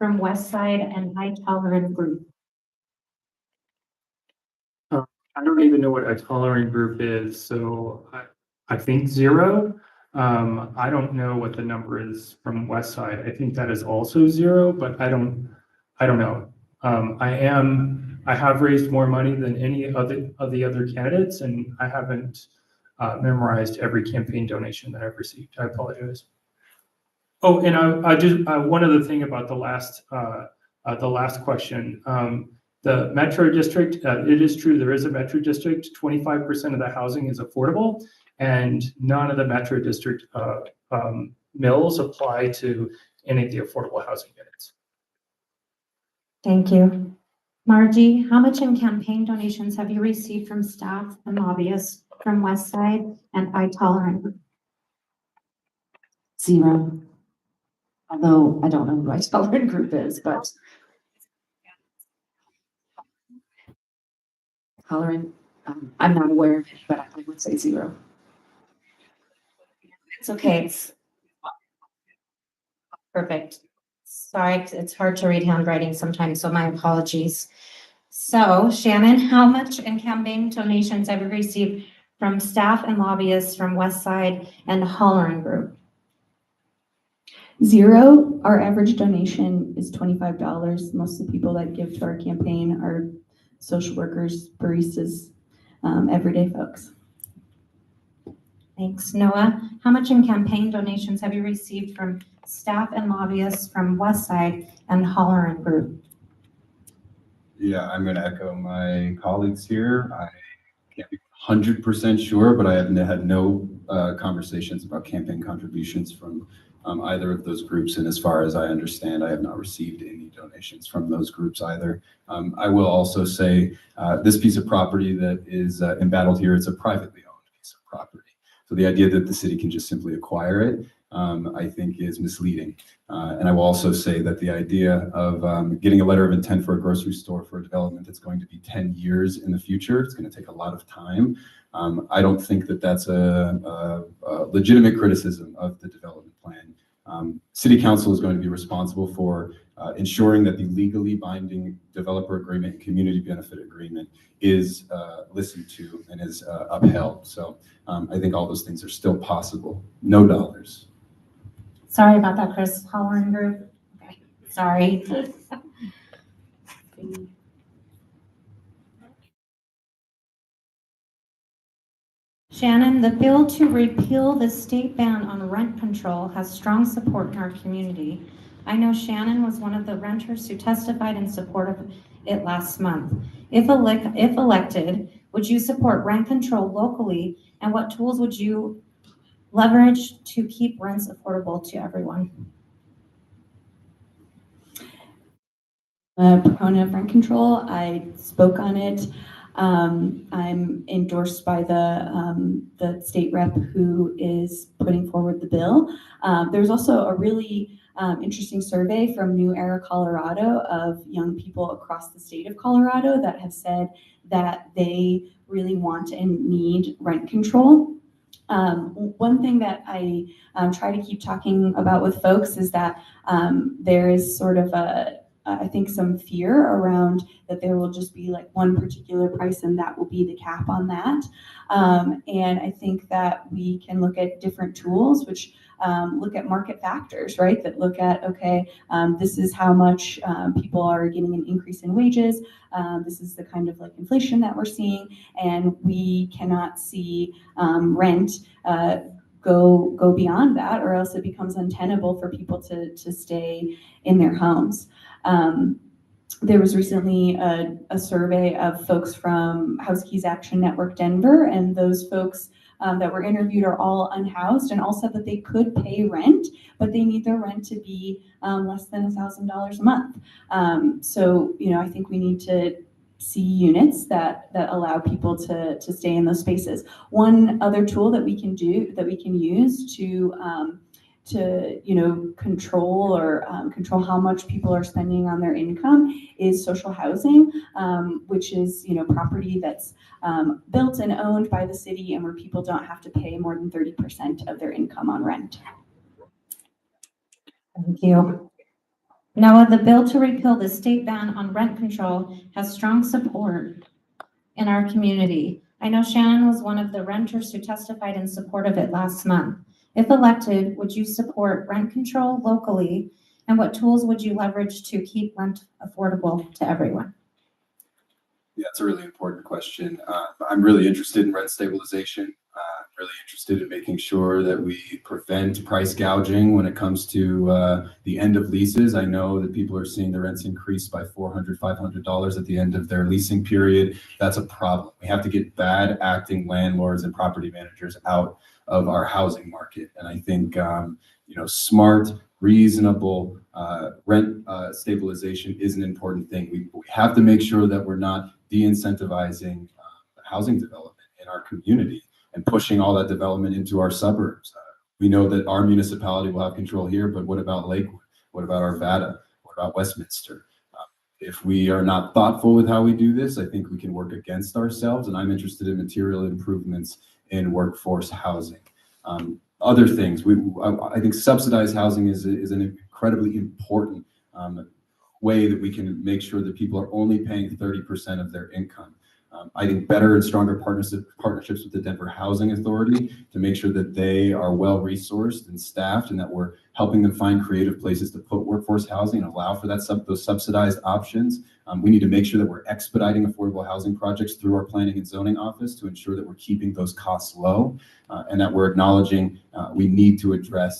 from West Side and I Tolerant Group. I don't even know what a tolerant group is, so I think 0. I don't know what the number is from West Side. I think that is also 0, but I don't know. I have raised more money than any of the other candidates, and I haven't memorized every campaign donation that I've received. I apologize. Oh, and I just one other thing about the last question. The Metro District, it is true, there is a Metro District, 25% of the housing is affordable, and none of the Metro District mills apply to any of the affordable housing units. Thank you. Margie, how much in campaign donations have you received from staff and lobbyists from West Side and I Tolerant Group? 0. Although I don't know who I Tolerant Group is, but Tolerant, I'm not aware of it, but I would say 0. It's okay. It's perfect. Sorry, it's hard to read handwriting sometimes, so my apologies. So, Shannon, how much in campaign donations have you received from staff and lobbyists from West Side and Hollering Group? 0. Our average donation is $25. Most of the people that give to our campaign are social workers, baristas, everyday folks. Thanks. Noah, how much in campaign donations have you received from staff and lobbyists from West Side and Hollering Group? Yeah, I'm going to echo my colleagues here. I can't be 100% sure, but I have had no conversations about campaign contributions from either of those groups. And as far as I understand, I have not received any donations from those groups either. I will also say this piece of property that is embattled here, it's a privately owned piece of property. So the idea that the city can just simply acquire it, I think is misleading. And I will also say that the idea of getting a letter of intent for a grocery store for a development that's going to be 10 years in the future, it's going to take a lot of time. I don't think that that's a legitimate criticism of the development plan. City Council is going to be responsible for ensuring that the legally binding developer agreement and community benefit agreement is listened to and is upheld. So I think all those things are still possible. No dollars. Sorry about that, Chris. Hollering Group. Okay. Sorry. Shannon, the bill to repeal the state ban on rent control has strong support in our community. I know Shannon was one of the renters who testified in support of it last month. If elected, would you support rent control locally, and what tools would you leverage to keep rents affordable to everyone? A proponent of rent control. I spoke on it. I'm endorsed by the state rep who is putting forward the bill. There's also a really interesting survey from New Era, Colorado, of young people across the state of Colorado that have said that they really want and need rent control. One thing that I try to keep talking about with folks is that there is sort of I think some fear around that there will just be like one particular price and that will be the cap on that. And I think that we can look at different tools, which look at market factors, right? That look at, okay, this is how much people are getting an increase in wages. This is the kind of like inflation that we're seeing, and we cannot see rent go beyond that, or else it becomes untenable for people to stay in their homes. There was recently a survey of folks from House Keys Action Network Denver, and those folks that were interviewed are all unhoused and all said that they could pay rent, but they need their rent to be less than $1,000 a month. So, you know, I think we need to see units that allow people to stay in those spaces. One other tool that we can use to control how much people are spending on their income is social housing, which is property that's built and owned by the city and where people don't have to pay more than 30% of their income on rent. Thank you. Noah, the bill to repeal the state ban on rent control has strong support in our community. I know Shannon was one of the renters who testified in support of it last month. If elected, would you support rent control locally? And what tools would you leverage to keep rent affordable to everyone? Yeah, it's a really important question. I'm really interested in rent stabilization. Really interested in making sure that we prevent price gouging when it comes to the end of leases. I know that people are seeing the rents increase by $400, $500 at the end of their leasing period. That's a problem. We have to get bad acting landlords and property managers out of our housing market. And I think smart, reasonable rent stabilization is an important thing. We have to make sure that we're not de-incentivizing housing development in our community and pushing all that development into our suburbs. We know that our municipality will have control here, but what about Lakewood? What about Arvada? What about Westminster? If we are not thoughtful with how we do this, I think we can work against ourselves, and I'm interested in material improvements in workforce housing. Other things, I think subsidized housing is an incredibly important way that we can make sure that people are only paying 30% of their income. I think better and stronger partnerships with the Denver Housing Authority to make sure that they are well resourced and staffed, and that we're helping them find creative places to put workforce housing and allow for those subsidized options. We need to make sure that we're expediting affordable housing projects through our planning and zoning office to ensure that we're keeping those costs low, and that we're acknowledging we need to address